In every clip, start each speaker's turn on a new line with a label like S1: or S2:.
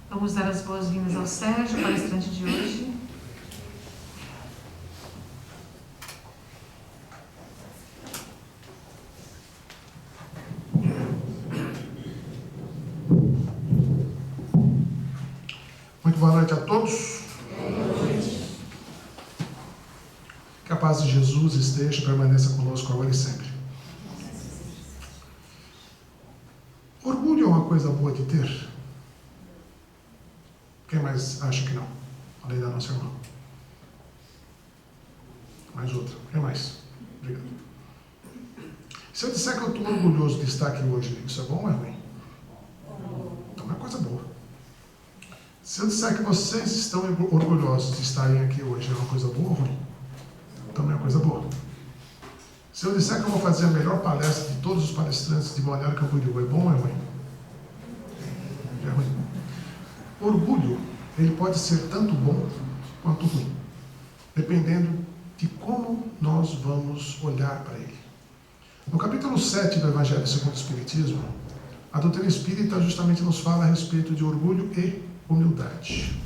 S1: Vamos dar as boas-vindas ao Sérgio, palestrante de hoje.
S2: Muito boa noite a todos. Boa noite. Que a paz de Jesus esteja e permaneça conosco agora e sempre. Orgulho é uma coisa boa de ter? Quem mais acha que não? Além da nossa irmã. Mais outra. Quem mais? Obrigado. Se eu disser que eu estou orgulhoso de estar aqui hoje, isso é bom ou é ruim? Então é uma coisa boa. Se eu disser que vocês estão orgulhosos de estarem aqui hoje, é uma coisa boa ou ruim? Também é uma coisa boa. Se eu disser que eu vou fazer a melhor palestra de todos os palestrantes de Balneário Camboriú, é bom ou é ruim? É ruim. Orgulho, ele pode ser tanto bom quanto ruim, dependendo de como nós vamos olhar para ele. No capítulo 7 do Evangelho segundo o Espiritismo, a doutrina espírita justamente nos fala a respeito de orgulho e humildade.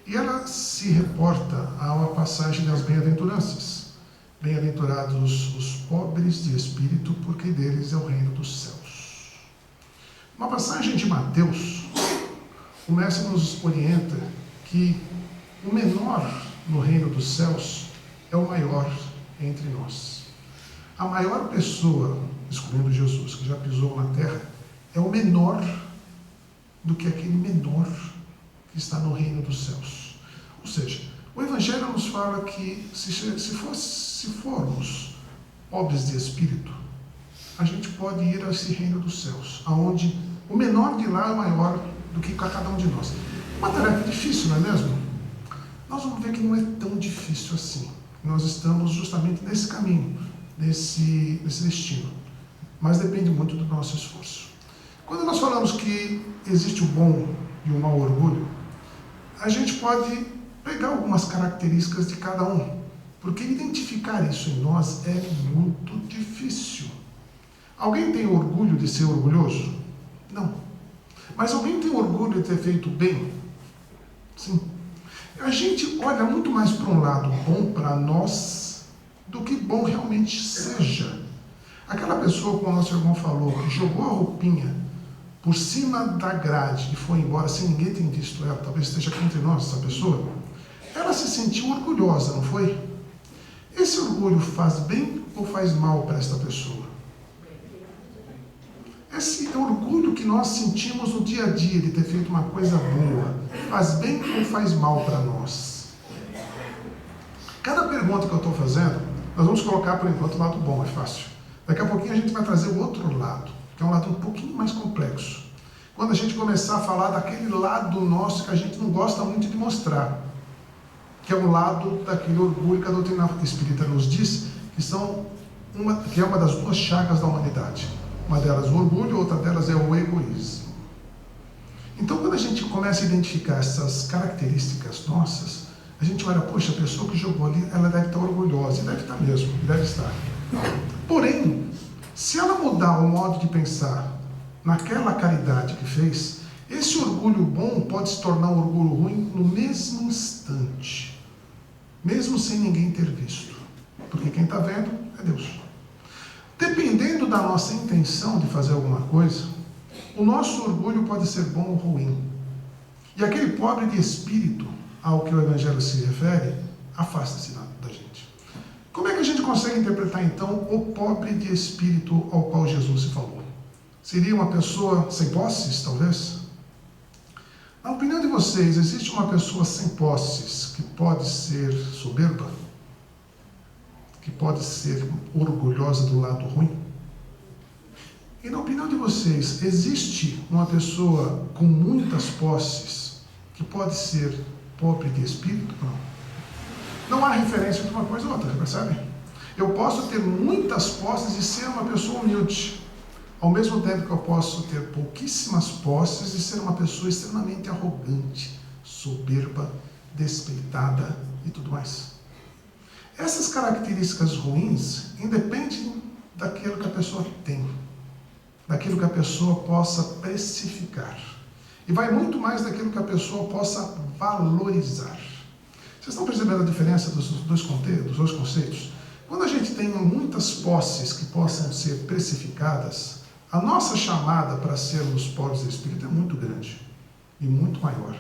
S2: E ela se reporta a uma passagem das bem-aventuranças. Bem-aventurados os pobres de espírito, porque deles é o reino dos céus. Uma passagem de Mateus, o mestre nos orienta que o menor no reino dos céus é o maior entre nós. A maior pessoa, excluindo Jesus, que já pisou na terra, é o menor do que aquele menor que está no reino dos céus. Ou seja, o Evangelho nos fala que se formos pobres de espírito, a gente pode ir a esse reino dos céus, aonde o menor de lá é maior do que cada um de nós. Uma tarefa difícil, não é mesmo? Nós vamos ver que não é tão difícil assim. Nós estamos justamente nesse caminho, nesse destino. Mas depende muito do nosso esforço. Quando nós falamos que existe o bom e o mau orgulho, a gente pode pegar algumas características de cada um, porque identificar isso em nós é muito difícil. Alguém tem orgulho de ser orgulhoso? Não. Mas alguém tem orgulho de ter feito bem? Sim. A gente olha muito mais para um lado bom para nós do que bom realmente seja. Aquela pessoa, como o nosso irmão falou, que jogou a roupinha por cima da grade e foi embora sem ninguém ter visto ela, talvez esteja aqui entre nós essa pessoa, ela se sentiu orgulhosa, não foi? Esse orgulho faz bem ou faz mal para esta pessoa? Esse orgulho que nós sentimos no dia a dia de ter feito uma coisa boa, faz bem ou faz mal para nós? Cada pergunta que eu estou fazendo, nós vamos colocar por enquanto o lado bom, é fácil. Daqui a pouquinho a gente vai trazer o outro lado, que é um lado um pouquinho mais complexo. Quando a gente começar a falar daquele lado nosso que a gente não gosta muito de mostrar, que é o lado daquele orgulho que a doutrina espírita nos diz, que é uma das duas chagas da humanidade. Uma delas o orgulho, outra delas é o egoísmo. Então, quando a gente começa a identificar essas características nossas, a gente olha, poxa, a pessoa que jogou ali, ela deve estar orgulhosa, e deve estar mesmo, deve estar. Porém, se ela mudar o modo de pensar naquela caridade que fez, esse orgulho bom pode se tornar um orgulho ruim no mesmo instante, mesmo sem ninguém ter visto, porque quem está vendo é Deus. Dependendo da nossa intenção de fazer alguma coisa, o nosso orgulho pode ser bom ou ruim. E aquele pobre de espírito, ao que o Evangelho se refere, afasta-se da gente. Como é que a gente consegue interpretar então o pobre de espírito ao qual Jesus se falou? Seria uma pessoa sem posses, talvez? Na opinião de vocês, existe uma pessoa sem posses que pode ser soberba? Que pode ser orgulhosa do lado ruim? E na opinião de vocês, existe uma pessoa com muitas posses que pode ser pobre de espírito? Não há referência entre uma coisa ou outra, percebe? Eu posso ter muitas posses e ser uma pessoa humilde, ao mesmo tempo que eu posso ter pouquíssimas posses e ser uma pessoa extremamente arrogante, soberba, despeitada e tudo mais. Essas características ruins independem daquilo que a pessoa tem, daquilo que a pessoa possa precificar. E vai muito mais daquilo que a pessoa possa valorizar. Vocês estão percebendo a diferença dos dois conceitos? Quando a gente tem muitas posses que possam ser precificadas, a nossa chamada para sermos pobres de espírito é muito grande e muito maior.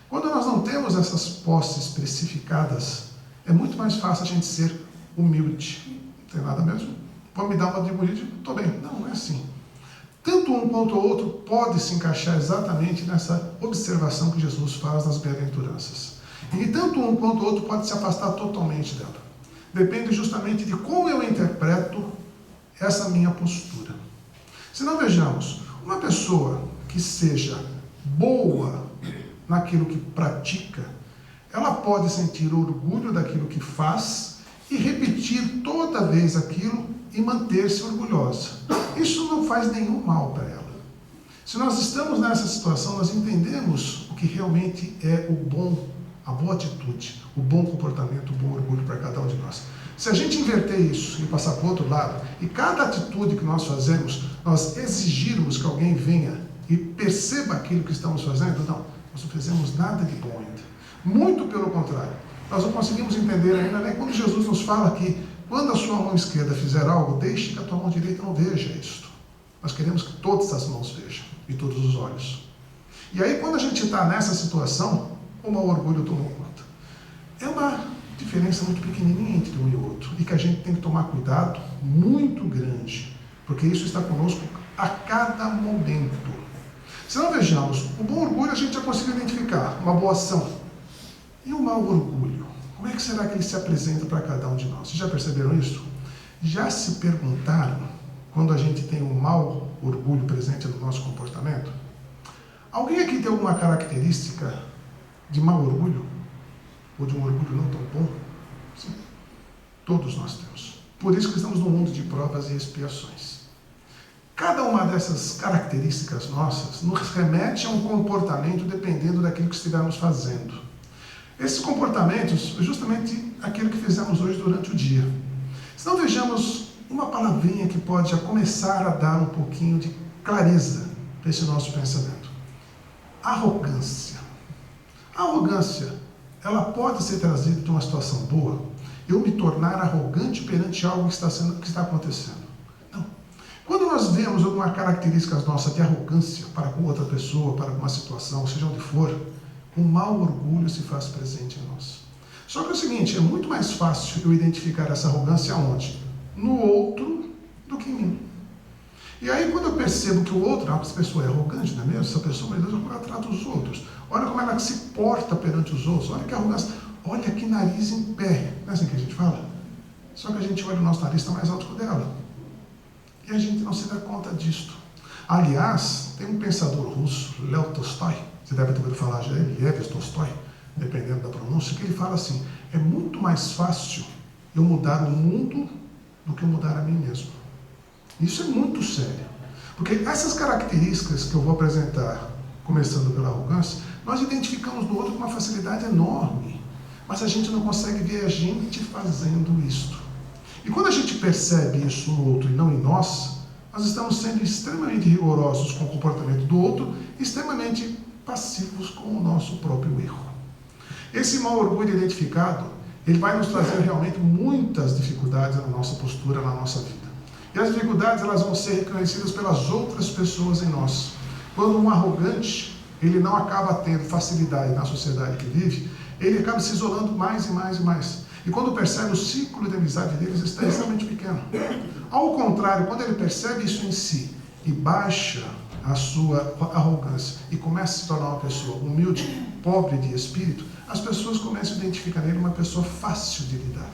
S2: Quando nós não temos essas posses precificadas, é muito mais fácil a gente ser humilde. Não tem nada mesmo? Vou me dar uma de humilde? Estou bem. Não é assim. Tanto um quanto o outro pode se encaixar exatamente nessa observação que Jesus faz nas bem-aventuranças. E tanto um quanto o outro pode se afastar totalmente dela. Depende justamente de como eu interpreto essa minha postura. Se não vejamos, uma pessoa que seja boa naquilo que pratica, ela pode sentir orgulho daquilo que faz e repetir toda vez aquilo e manter-se orgulhosa. Isso não faz nenhum mal para ela. Se nós estamos nessa situação, nós entendemos o que realmente é a boa atitude, o bom comportamento, o bom orgulho para cada um de nós. Se a gente inverter isso e passar para o outro lado, e cada atitude que nós fazemos, nós exigirmos que alguém venha e perceba aquilo que estamos fazendo, não, nós não fizemos nada de bom ainda. Muito pelo contrário. Nós não conseguimos entender ainda, né? Quando Jesus nos fala que quando a sua mão esquerda fizer algo, deixe que a tua mão direita não veja isto. Nós queremos que todas as mãos vejam, e todos os olhos. E aí, quando a gente está nessa situação, o mau orgulho tomou conta. É uma diferença muito pequenininha entre um e o outro, e que a gente tem que tomar cuidado muito grande, porque isso está conosco a cada momento. Se não vejamos, o bom orgulho a gente já consegue identificar, uma boa ação. E o mau orgulho? Como é que será que ele se apresenta para cada um de nós? Vocês já perceberam isso? Já se perguntaram, quando a gente tem um mau orgulho presente no nosso comportamento? Alguém aqui tem alguma característica de mau orgulho? Ou de um orgulho não tão bom? Sim, todos nós temos. Por isso que estamos num mundo de provas e expiações. Cada uma dessas características nossas nos remete a um comportamento dependendo daquilo que estivermos fazendo. Esses comportamentos é justamente aquilo que fizemos hoje durante o dia. Se não vejamos uma palavrinha que pode já começar a dar um pouquinho de clareza para esse nosso pensamento. Arrogância. A arrogância, ela pode ser trazida de uma situação boa, eu me tornar arrogante perante algo que está acontecendo. Não. Quando nós vemos alguma característica nossa de arrogância para com outra pessoa, para uma situação, seja onde for, um mau orgulho se faz presente em nós. Só que é o seguinte, é muito mais fácil eu identificar essa arrogância onde? No outro do que em mim. E aí quando eu percebo que o outro, essa pessoa é arrogante, não é mesmo? Essa pessoa, meu Deus, como ela trata os outros. Olha como ela se porta perante os outros. Olha que arrogância. Olha que nariz em pé. Não é assim que a gente fala? Só que a gente olha, o nosso nariz está mais alto que o dela. E a gente não se dá conta disto. Aliás, tem um pensador russo, Léo Tolstói, você deve ter ouvido falar de Lev Tolstói, dependendo da pronúncia, que ele fala assim, é muito mais fácil eu mudar o mundo do que eu mudar a mim mesmo. Isso é muito sério. Porque essas características que eu vou apresentar, começando pela arrogância, nós identificamos no outro com uma facilidade enorme, mas a gente não consegue ver a gente fazendo isto. E quando a gente percebe isso no outro e não em nós estamos sendo extremamente rigorosos com o comportamento do outro, extremamente passivos com o nosso próprio erro. Esse mau orgulho identificado, ele vai nos trazer realmente muitas dificuldades na nossa postura, na nossa vida. E as dificuldades, elas vão ser reconhecidas pelas outras pessoas em nós. Quando um arrogante, ele não acaba tendo facilidade na sociedade que vive, ele acaba se isolando mais e mais e mais. E quando percebe, o ciclo de amizade deles está extremamente pequeno. Ao contrário, quando ele percebe isso em si e baixa a sua arrogância e começa a se tornar uma pessoa humilde, pobre de espírito, as pessoas começam a identificar nele uma pessoa fácil de lidar,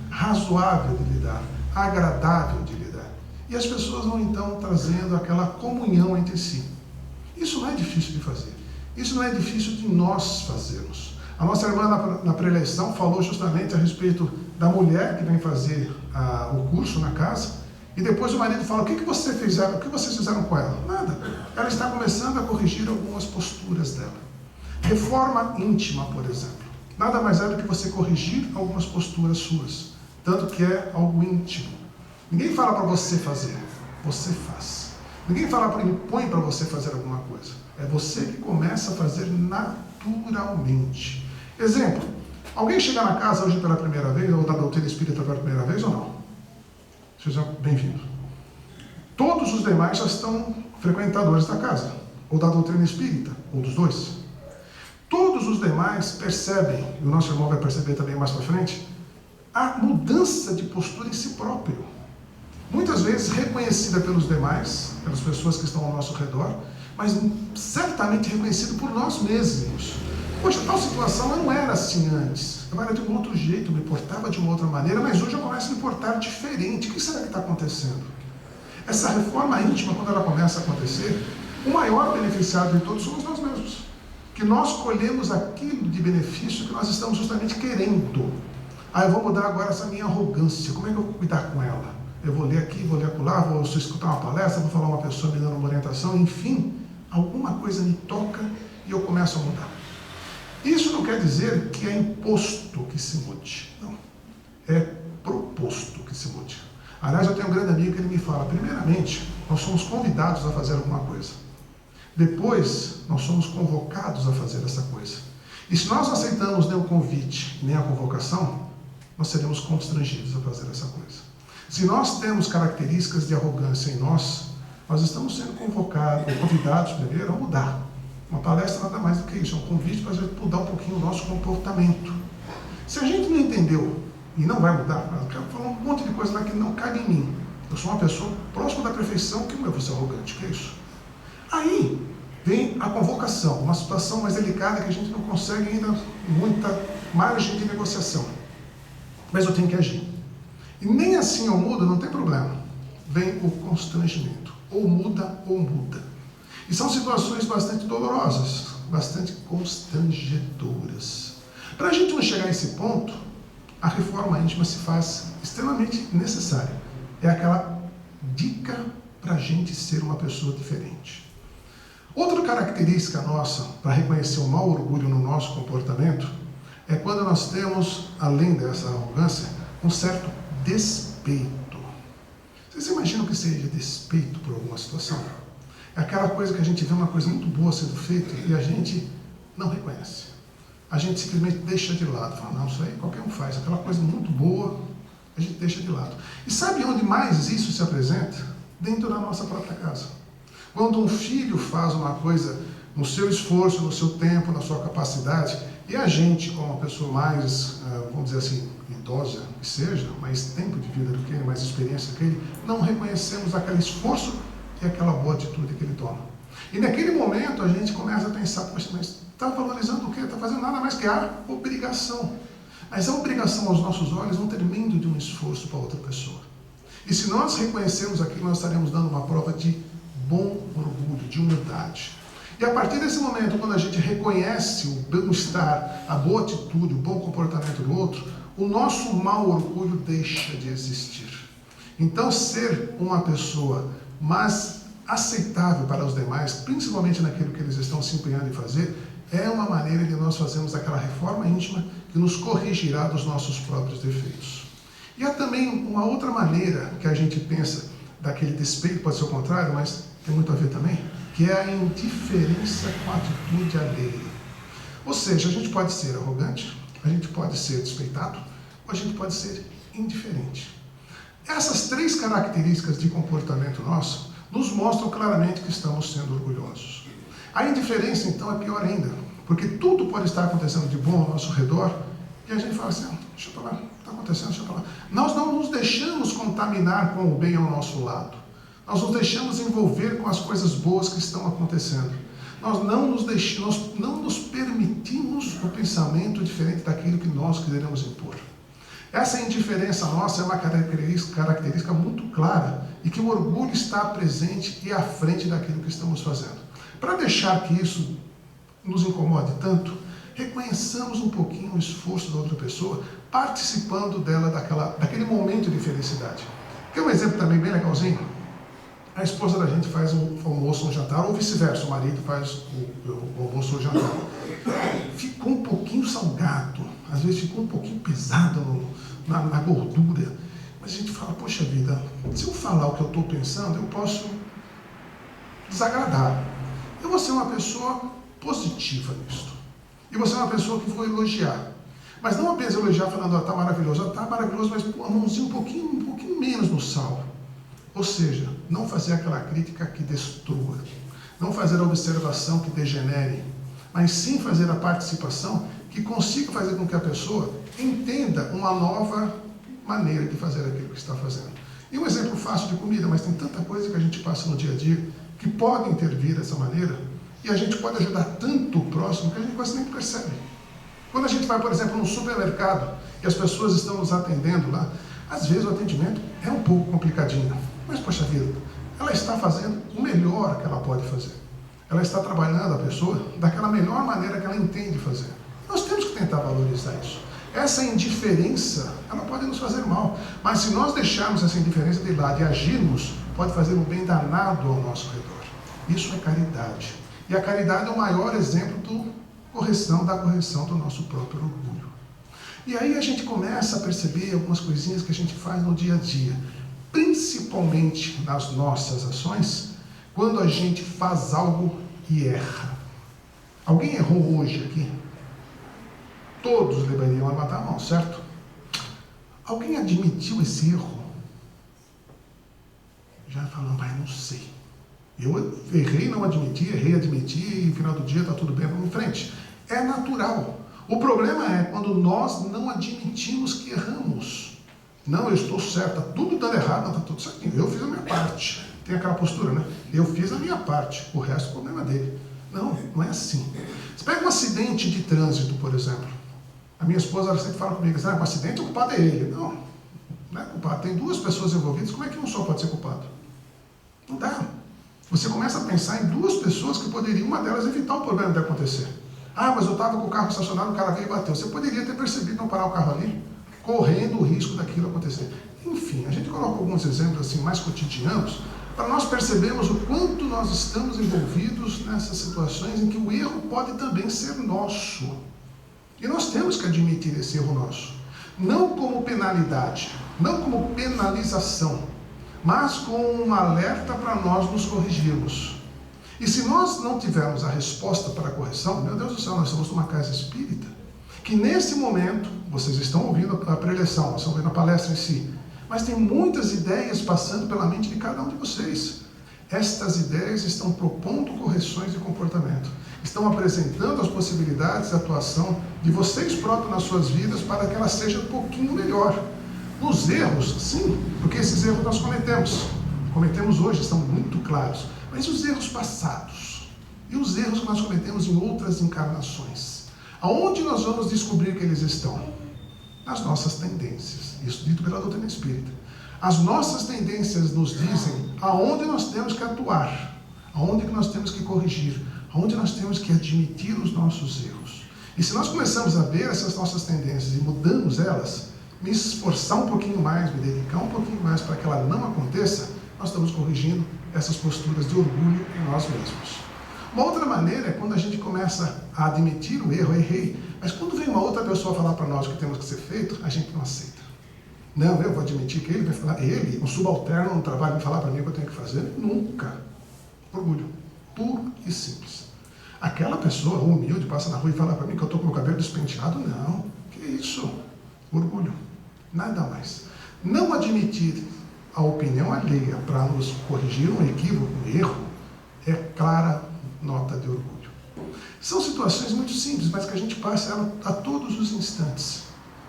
S2: razoável de lidar, agradável de lidar. E as pessoas vão então trazendo aquela comunhão entre si. Isso não é difícil de fazer. Isso não é difícil de nós fazermos. A nossa irmã na preleção falou justamente a respeito da mulher que vem fazer o curso na casa, e depois o marido fala, o que vocês fizeram com ela? Nada. Ela está começando a corrigir algumas posturas dela. Reforma íntima, por exemplo. Nada mais é do que você corrigir algumas posturas suas. Tanto que é algo íntimo. Ninguém fala para você fazer, você faz. Ninguém impõe para você fazer alguma coisa. É você que começa a fazer naturalmente. Exemplo, alguém chega na casa hoje pela primeira vez, ou da doutrina espírita pela primeira vez ou não? Sejam bem-vindos. Todos os demais já estão frequentadores da casa, ou da doutrina espírita, ou dos dois. Todos os demais percebem, e o nosso irmão vai perceber também mais para frente, a mudança de postura em si próprio. Muitas vezes reconhecida pelos demais, pelas pessoas que estão ao nosso redor, mas certamente reconhecido por nós mesmos. Poxa, tal situação eu não era assim antes. Eu era de um outro jeito, me portava de uma outra maneira, mas hoje eu começo a me portar diferente. O que será que está acontecendo? Essa reforma íntima, quando ela começa a acontecer, o maior beneficiado de todos somos nós mesmos. Que nós colhemos aquilo de benefício que nós estamos justamente querendo. Eu vou mudar agora essa minha arrogância. Como é que eu vou cuidar com ela? Eu vou ler aqui, vou ler acolá, vou escutar uma palestra, vou falar uma pessoa me dando uma orientação, enfim, alguma coisa me toca e eu começo a mudar. Isso não quer dizer que é imposto que se mude. Não. É proposto que se mude. Aliás, eu tenho um grande amigo que ele me fala, primeiramente, nós somos convidados a fazer alguma coisa. Depois, nós somos convocados a fazer essa coisa. E se nós não aceitamos nem o convite, nem a convocação, nós seremos constrangidos a fazer essa coisa. Se nós temos características de arrogância em nós, nós estamos sendo convidados primeiro a mudar. Uma palestra nada mais do que isso, é um convite para a gente mudar um pouquinho o nosso comportamento. Se a gente não entendeu e não vai mudar, eu quero falar um monte de coisa lá que não cabe em mim. Eu sou uma pessoa próxima da perfeição, que não é você arrogante, que é isso? Aí vem a convocação, uma situação mais delicada que a gente não consegue ainda muita margem de negociação. Mas eu tenho que agir. E nem assim eu mudo, não tem problema. Vem o constrangimento. Ou muda ou muda. E são situações bastante dolorosas, bastante constrangedoras. Para a gente não chegar a esse ponto, a reforma íntima se faz extremamente necessária. É aquela dica para a gente ser uma pessoa diferente. Outra característica nossa para reconhecer o mau orgulho no nosso comportamento é quando nós temos, além dessa arrogância, um certo despeito. Vocês imaginam que seja despeito por alguma situação? É aquela coisa que a gente vê uma coisa muito boa sendo feita e a gente não reconhece. A gente simplesmente deixa de lado. Fala, não, isso aí qualquer um faz. Aquela coisa muito boa, a gente deixa de lado. E sabe onde mais isso se apresenta? Dentro da nossa própria casa. Quando um filho faz uma coisa no seu esforço, no seu tempo, na sua capacidade, e a gente, como uma pessoa mais, vamos dizer assim, idosa que seja, mais tempo de vida do que ele, mais experiência que ele, não reconhecemos aquele esforço e aquela boa atitude que ele toma. E naquele momento a gente começa a pensar, poxa, mas está valorizando o quê? Está fazendo nada mais que a obrigação. Mas a obrigação aos nossos olhos não termina de um esforço para outra pessoa. E se nós reconhecermos aquilo, nós estaremos dando uma prova de bom orgulho, de humildade. E a partir desse momento, quando a gente reconhece o bem-estar, a boa atitude, o bom comportamento do outro, o nosso mau orgulho deixa de existir. Então, ser uma pessoa mais aceitável para os demais, principalmente naquilo que eles estão se empenhando em fazer, é uma maneira de nós fazermos aquela reforma íntima que nos corrigirá dos nossos próprios defeitos. E há também uma outra maneira que a gente pensa daquele despeito, pode ser o contrário, mas tem muito a ver também, que é a indiferença com a atitude alheia. Ou seja, a gente pode ser arrogante, a gente pode ser despeitado, ou a gente pode ser indiferente. Essas três características de comportamento nosso nos mostram claramente que estamos sendo orgulhosos. A indiferença, então, é pior ainda, porque tudo pode estar acontecendo de bom ao nosso redor e a gente fala assim, deixa eu falar, está acontecendo, deixa eu falar. Nós não nos deixamos contaminar com o bem ao nosso lado. Nós nos deixamos envolver com as coisas boas que estão acontecendo. Nós não nos permitimos o pensamento diferente daquilo que nós queremos impor. Essa indiferença nossa é uma característica muito clara e que o orgulho está presente e à frente daquilo que estamos fazendo. Para deixar que isso nos incomode tanto, reconheçamos um pouquinho o esforço da outra pessoa, participando dela daquele momento de felicidade. Quer um exemplo também bem legalzinho? A esposa da gente faz um almoço ou um jantar, ou vice-versa, o marido faz o almoço ou o jantar. Ficou um pouquinho salgado, às vezes ficou um pouquinho pesado na gordura, mas a gente fala, poxa vida, se eu falar o que eu estou pensando, eu posso desagradar. Eu vou ser uma pessoa positiva nisso. E você é uma pessoa que vou elogiar. Mas não apenas elogiar falando, está maravilhoso. Está maravilhoso, mas a mãozinha um pouquinho menos no sal. Ou seja, não fazer aquela crítica que destrua. Não fazer a observação que degenere. Mas sim fazer a participação que consiga fazer com que a pessoa entenda uma nova maneira de fazer aquilo que está fazendo. E um exemplo fácil de comida, mas tem tanta coisa que a gente passa no dia a dia que pode intervir dessa maneira e a gente pode ajudar tanto o próximo que a gente quase nem percebe. Quando a gente vai, por exemplo, num supermercado e as pessoas estão nos atendendo lá, às vezes o atendimento é um pouco complicadinho, mas, poxa vida, ela está fazendo o melhor que ela pode fazer. Ela está trabalhando a pessoa daquela melhor maneira que ela entende fazer. Nós temos que tentar valorizar isso. Essa indiferença, ela pode nos fazer mal, mas se nós deixarmos essa indiferença de lado e agirmos, pode fazer um bem danado ao nosso redor. Isso é caridade. E a caridade é o maior exemplo da correção do nosso próprio orgulho. E aí a gente começa a perceber algumas coisinhas que a gente faz no dia a dia, principalmente nas nossas ações, quando a gente faz algo e erra. Alguém errou hoje aqui? Todos deveriam levantar a mão, certo? Alguém admitiu esse erro? Já falando, mas não sei. Eu errei, não admiti, errei, admiti, e no final do dia está tudo bem, vamos em frente. É natural. O problema é quando nós não admitimos que erramos. Não, eu estou certo, está tudo dando errado, não, está tudo certinho. Eu fiz a minha parte. Tem aquela postura, né? Eu fiz a minha parte, o resto é o problema dele. Não, não é assim. Você pega um acidente de trânsito, por exemplo. A minha esposa ela sempre fala comigo, o acidente, o culpado é ele. Não, não é culpado. Tem duas pessoas envolvidas, como é que um só pode ser culpado? Não dá. Você começa a pensar em duas pessoas que poderiam, uma delas, evitar o problema de acontecer. Mas eu estava com o carro estacionado, o cara veio e bateu. Você poderia ter percebido não parar o carro ali, correndo o risco daquilo acontecer. Enfim, a gente coloca alguns exemplos assim mais cotidianos, para nós percebermos o quanto nós estamos envolvidos nessas situações em que o erro pode também ser nosso. E nós temos que admitir esse erro nosso. Não como penalidade, não como penalização, mas como um alerta para nós nos corrigirmos. E se nós não tivermos a resposta para a correção, meu Deus do céu, nós estamos numa casa espírita, que nesse momento, vocês estão ouvindo a preleção, nós estamos ouvindo a palestra em si, mas tem muitas ideias passando pela mente de cada um de vocês. Estas ideias estão propondo correções de comportamento, estão apresentando as possibilidades de atuação de vocês próprios nas suas vidas para que ela seja um pouquinho melhor. Nos erros, sim, porque esses erros nós cometemos hoje, estão muito claros, mas os erros passados e os erros que nós cometemos em outras encarnações, aonde nós vamos descobrir que eles estão? Nas nossas tendências, isso dito pela doutrina espírita. As nossas tendências nos dizem aonde nós temos que atuar, aonde que nós temos que corrigir, aonde nós temos que admitir os nossos erros. E se nós começamos a ver essas nossas tendências e mudamos elas, me esforçar um pouquinho mais, me dedicar um pouquinho mais para que ela não aconteça, nós estamos corrigindo essas posturas de orgulho em nós mesmos. Uma outra maneira é quando a gente começa a admitir o erro, errei, mas quando vem uma outra pessoa falar para nós o que temos que ser feito, a gente não aceita. Não, eu vou admitir que ele vai falar, um subalterno no trabalho, vai falar para mim o que eu tenho que fazer? Nunca. Orgulho. Puro e simples. Aquela pessoa humilde passa na rua e fala para mim que eu estou com o cabelo despenteado? Não. Que isso? Orgulho. Nada mais. Não admitir a opinião alheia para nos corrigir um equívoco, um erro, é clara nota de orgulho. São situações muito simples, mas que a gente passa ela a todos os instantes.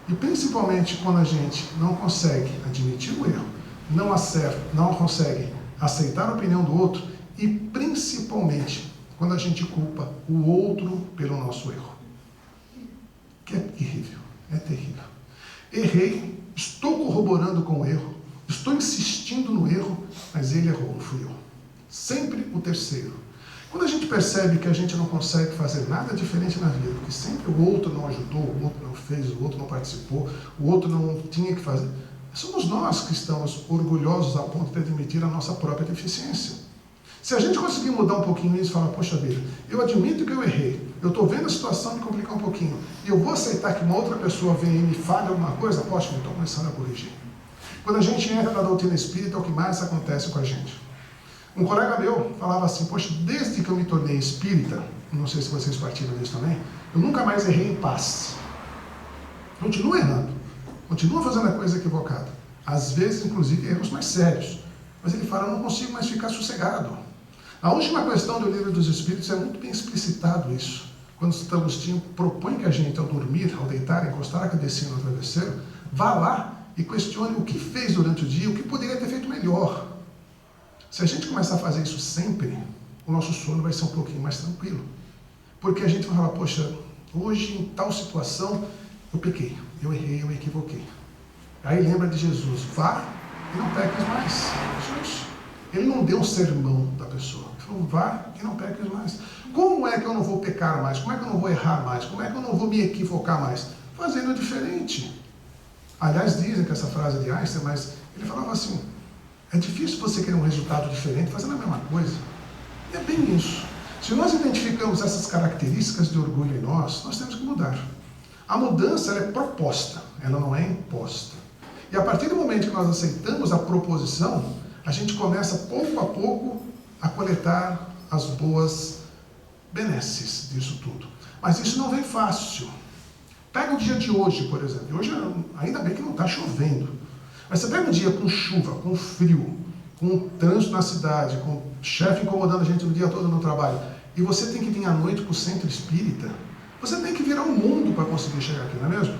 S2: E principalmente quando a gente não consegue admitir o erro, não consegue aceitar a opinião do outro e principalmente quando a gente culpa o outro pelo nosso erro. Que é terrível, é terrível. Errei, estou corroborando com o erro, estou insistindo no erro, mas ele errou, não fui eu. Sempre o terceiro. Quando a gente percebe que a gente não consegue fazer nada diferente na vida, porque sempre o outro não ajudou, o outro não fez, o outro não participou, o outro não tinha que fazer, somos nós que estamos orgulhosos a ponto de admitir a nossa própria deficiência. Se a gente conseguir mudar um pouquinho isso e falar, poxa vida, eu admito que eu errei, eu estou vendo a situação me complicar um pouquinho, e eu vou aceitar que uma outra pessoa venha e me fale alguma coisa, poxa, eu estou começando a corrigir. Quando a gente entra na doutrina espírita, é o que mais acontece com a gente. Um colega meu falava assim, poxa, desde que eu me tornei espírita, não sei se vocês partilham disso também, eu nunca mais errei em paz. Continua errando, continua fazendo a coisa equivocada. Às vezes, inclusive, erros mais sérios. Mas ele fala, eu não consigo mais ficar sossegado. A última questão do Livro dos Espíritos é muito bem explicitado isso. Quando Santo Agostinho propõe que a gente, ao dormir, ao deitar, encostar a cabecinha no travesseiro, vá lá e questione o que fez durante o dia, o que poderia ter feito melhor. Se a gente começar a fazer isso sempre, o nosso sono vai ser um pouquinho mais tranquilo. Porque a gente vai falar, poxa, hoje em tal situação eu pequei, eu errei, eu me equivoquei. Aí lembra de Jesus, vá e não peques mais. Jesus, ele não deu um sermão da pessoa, ele falou, vá e não peques mais. Como é que eu não vou pecar mais? Como é que eu não vou errar mais? Como é que eu não vou me equivocar mais? Fazendo diferente. Aliás, dizem que essa frase é de Einstein, mas ele falava assim, é difícil você querer um resultado diferente fazendo a mesma coisa. E é bem isso. Se nós identificamos essas características de orgulho em nós, nós temos que mudar. A mudança ela é proposta, ela não é imposta. E a partir do momento que nós aceitamos a proposição, a gente começa pouco a pouco a coletar as boas benesses disso tudo. Mas isso não vem fácil. Pega o dia de hoje, por exemplo. Hoje, ainda bem que não está chovendo. Mas você pega um dia com chuva, com frio, com trânsito na cidade, com o chefe incomodando a gente o dia todo no trabalho, e você tem que vir à noite para o centro espírita, você tem que virar o mundo para conseguir chegar aqui, não é mesmo?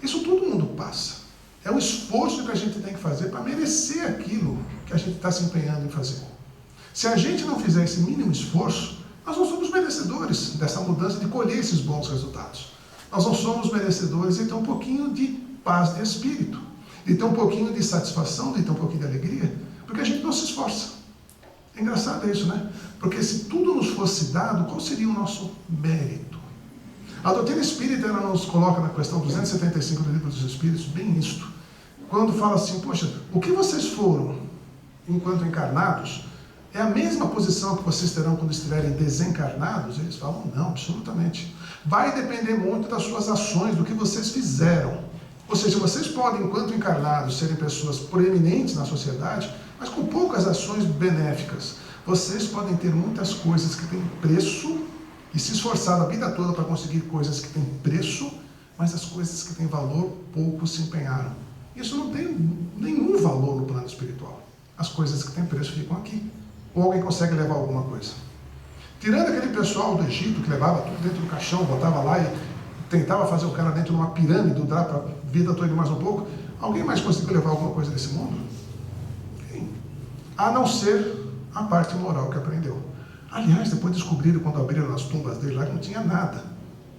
S2: Isso todo mundo passa. É um esforço que a gente tem que fazer para merecer aquilo que a gente está se empenhando em fazer. Se a gente não fizer esse mínimo esforço, nós não somos merecedores dessa mudança, de colher esses bons resultados. Nós não somos merecedores de ter um pouquinho de paz de espírito, de ter um pouquinho de satisfação, de ter um pouquinho de alegria, porque a gente não se esforça. É engraçado isso, né? Porque se tudo nos fosse dado, qual seria o nosso mérito? A doutrina espírita ela nos coloca na questão 275 do Livro dos Espíritos bem isto. Quando fala assim, poxa, o que vocês foram enquanto encarnados é a mesma posição que vocês terão quando estiverem desencarnados? Eles falam, não, absolutamente. Vai depender muito das suas ações, do que vocês fizeram. Ou seja, vocês podem, enquanto encarnados, serem pessoas proeminentes na sociedade, mas com poucas ações benéficas. Vocês podem ter muitas coisas que têm preço e se esforçar a vida toda para conseguir coisas que têm preço, mas as coisas que têm valor, poucos se empenharam. Isso não tem nenhum valor no plano espiritual. As coisas que têm preço ficam aqui. Ou alguém consegue levar alguma coisa. Tirando aquele pessoal do Egito que levava tudo dentro do caixão, botava lá e tentava fazer o cara dentro de uma pirâmide, dar para a vida toda mais um pouco, alguém mais conseguiu levar alguma coisa desse mundo? Sim. A não ser a parte moral que aprendeu. Aliás, depois descobriram, quando abriram as tumbas dele lá, que não tinha nada,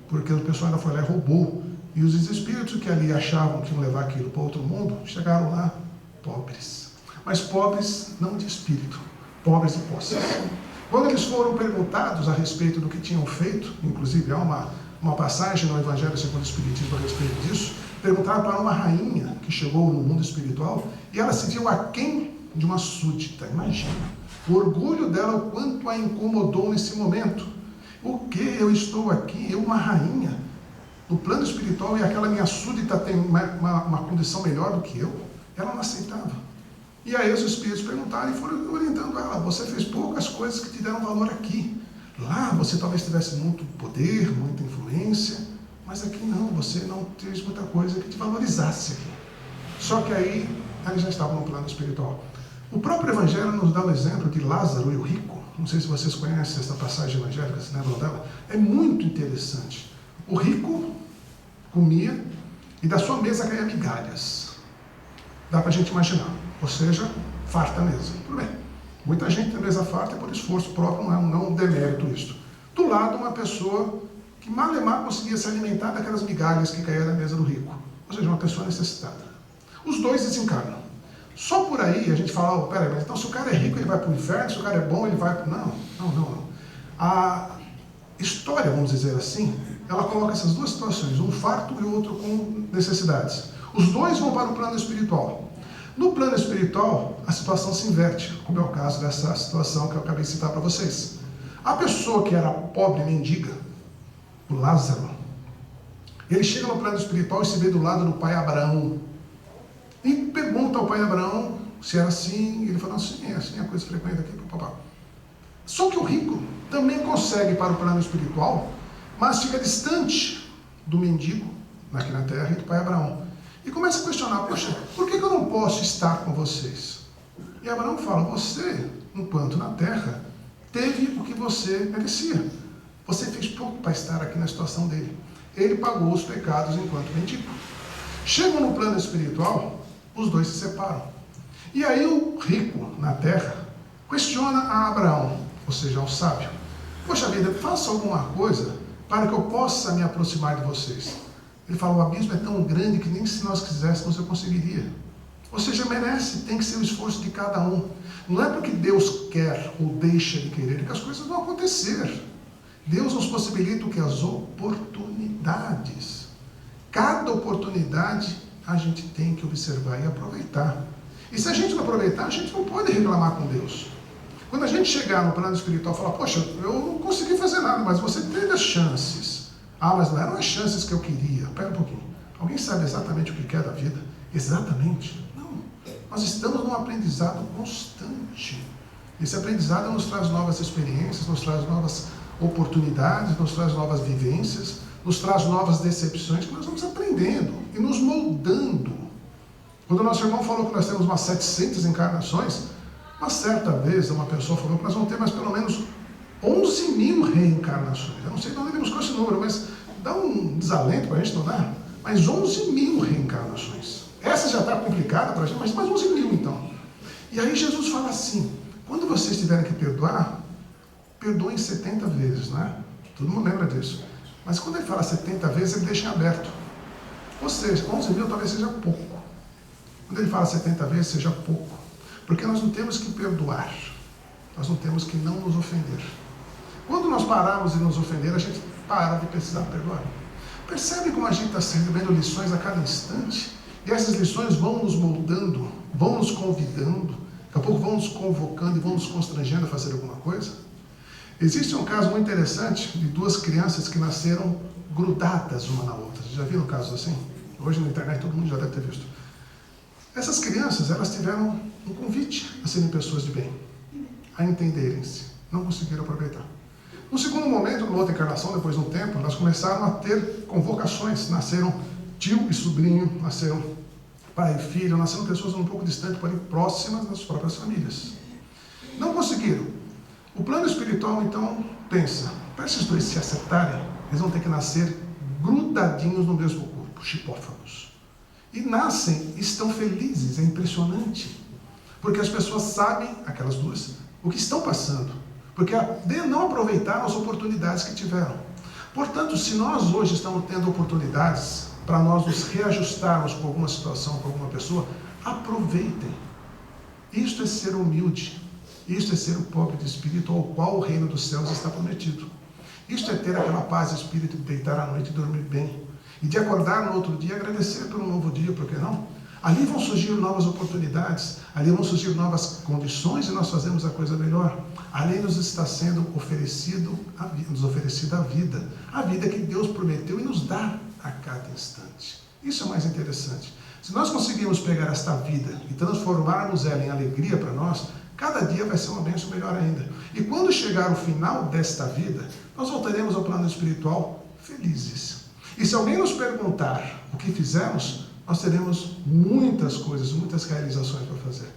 S2: porque o pessoal ainda foi lá e roubou. E os espíritos que ali achavam que iam levar aquilo para outro mundo, chegaram lá pobres. Mas pobres não de espírito, pobres de posses. Quando eles foram perguntados a respeito do que tinham feito, inclusive há uma passagem no Evangelho segundo o Espiritismo a respeito disso, perguntaram para uma rainha que chegou no mundo espiritual e ela se viu aquém de uma súdita, imagina. O orgulho dela, o quanto a incomodou nesse momento. O que? Eu estou aqui, eu uma rainha, no plano espiritual, e aquela minha súdita tem uma condição melhor do que eu? Ela não aceitava. E aí os espíritos perguntaram e foram orientando ela, você fez poucas coisas que te deram valor aqui. Lá você talvez tivesse muito poder, muita influência, mas aqui não, você não fez muita coisa que te valorizasse aqui. Só que aí eles já estavam no plano espiritual. O próprio Evangelho nos dá o exemplo de Lázaro e o rico. Não sei se vocês conhecem essa passagem evangélica, se lembram dela. É muito interessante. O rico comia e da sua mesa caía migalhas. Dá para a gente imaginar. Ou seja, farta mesmo. Tudo bem. Muita gente tem mesa farta é por esforço próprio, não é um demérito isso. Do lado, uma pessoa que mal e mal conseguia se alimentar daquelas migalhas que caíam da mesa do rico. Ou seja, uma pessoa necessitada. Os dois desencarnam. Só por aí a gente fala, oh, peraí, mas então se o cara é rico ele vai para o inferno, se o cara é bom ele vai para... Não. A história, vamos dizer assim, ela coloca essas duas situações, um farto e o outro com necessidades. Os dois vão para o plano espiritual. No plano espiritual, a situação se inverte, como é o caso dessa situação que eu acabei de citar para vocês. A pessoa que era pobre, mendiga, o Lázaro, ele chega no plano espiritual e se vê do lado do pai Abraão. E pergunta ao pai Abraão se era assim, ele falou, sim, é assim, a coisa frequente aqui, papapá. Só que o rico também consegue ir para o plano espiritual, mas fica distante do mendigo, aqui na terra, e do pai Abraão. E começa a questionar, poxa, por que eu não posso estar com vocês? E Abraão fala, você, enquanto na terra, teve o que você merecia. Você fez pouco para estar aqui na situação dele. Ele pagou os pecados enquanto mendigo. Chegam no plano espiritual, os dois se separam. E aí o rico na terra questiona a Abraão, ou seja, ao sábio. Poxa vida, faça alguma coisa para que eu possa me aproximar de vocês. Ele fala, o abismo é tão grande que nem se nós quiséssemos eu conseguiria. Ou seja, merece, tem que ser o esforço de cada um. Não é porque Deus quer ou deixa de querer que as coisas vão acontecer. Deus nos possibilita o que? As oportunidades. Cada oportunidade a gente tem que observar e aproveitar. E se a gente não aproveitar, a gente não pode reclamar com Deus. Quando a gente chegar no plano espiritual e falar, poxa, eu não consegui fazer nada, mas você teve as chances. Ah, mas não eram as chances que eu queria. Espera um pouquinho. Alguém sabe exatamente o que quer da vida? Exatamente? Não. Nós estamos num aprendizado constante. Esse aprendizado nos traz novas experiências, nos traz novas oportunidades, nos traz novas vivências, nos traz novas decepções que nós vamos aprendendo e nos moldando. Quando o nosso irmão falou que nós temos umas 700 encarnações, uma certa vez uma pessoa falou que nós vamos ter mais pelo menos 11.000 reencarnações. Eu não sei de onde ele buscou esse número, mas dá um desalento para a gente, não dá? Mas 11.000 reencarnações. Essa já está complicada para a gente, mas mais 11.000 então. E aí Jesus fala assim, quando vocês tiverem que perdoar, perdoem 70 vezes, né? Todo mundo lembra disso. Mas quando ele fala 70 vezes, ele deixa em aberto. Ou seja, 11.000 talvez seja pouco. Quando ele fala 70 vezes, seja pouco. Porque nós não temos que perdoar. Nós não temos que não nos ofender. Quando nós pararmos de nos ofender, a gente para de precisar perdoar. Percebe como a gente está recebendo lições a cada instante? E essas lições vão nos moldando, vão nos convidando, daqui a pouco vão nos convocando e vão nos constrangendo a fazer alguma coisa? Existe um caso muito interessante de duas crianças que nasceram grudadas uma na outra. Você já viram casos assim? Hoje na internet todo mundo já deve ter visto. Essas crianças, elas tiveram um convite a serem pessoas de bem, a entenderem-se. Não conseguiram aproveitar. No segundo momento, numa outra encarnação, depois de um tempo, elas começaram a ter convocações. Nasceram tio e sobrinho, nasceram pai e filho, nasceram pessoas um pouco distantes, porém próximas das próprias famílias. Não conseguiram. O plano espiritual, então, pensa, para esses dois se acertarem, eles vão ter que nascer grudadinhos no mesmo corpo, chipófagos. E nascem, estão felizes, é impressionante. Porque as pessoas sabem, aquelas duas, o que estão passando. Porque não aproveitaram as oportunidades que tiveram. Portanto, se nós hoje estamos tendo oportunidades para nós nos reajustarmos com alguma situação, com alguma pessoa, aproveitem. Isto é ser humilde. Isto é ser o pobre de espírito, ao qual o reino dos céus está prometido. Isto é ter aquela paz de espírito de deitar à noite e dormir bem. E de acordar no outro dia e agradecer pelo novo dia, por que não? Ali vão surgir novas oportunidades, ali vão surgir novas condições e nós fazemos a coisa melhor. Ali nos está sendo nos oferecida a vida que Deus prometeu e nos dá a cada instante. Isso é o mais interessante. Se nós conseguirmos pegar esta vida e transformarmos ela em alegria para nós, cada dia vai ser uma bênção melhor ainda. E quando chegar o final desta vida, nós voltaremos ao plano espiritual felizes. E se alguém nos perguntar o que fizemos, nós teremos muitas coisas, muitas realizações para fazer.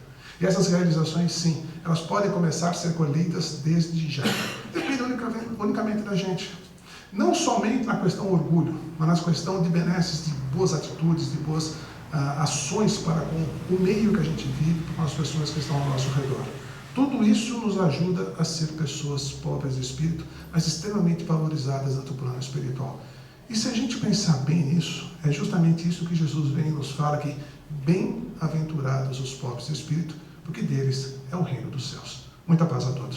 S2: E essas realizações, sim, elas podem começar a ser colhidas desde já. Depende unicamente da gente. Não somente na questão orgulho, mas na questão de benesses, de boas atitudes, de boas ações para com o meio que a gente vive, com as pessoas que estão ao nosso redor. Tudo isso nos ajuda a ser pessoas pobres de espírito, mas extremamente valorizadas dentro do plano espiritual. E se a gente pensar bem nisso, é justamente isso que Jesus vem e nos fala, que bem-aventurados os pobres de espírito, porque deles é o reino dos céus. Muita paz a todos.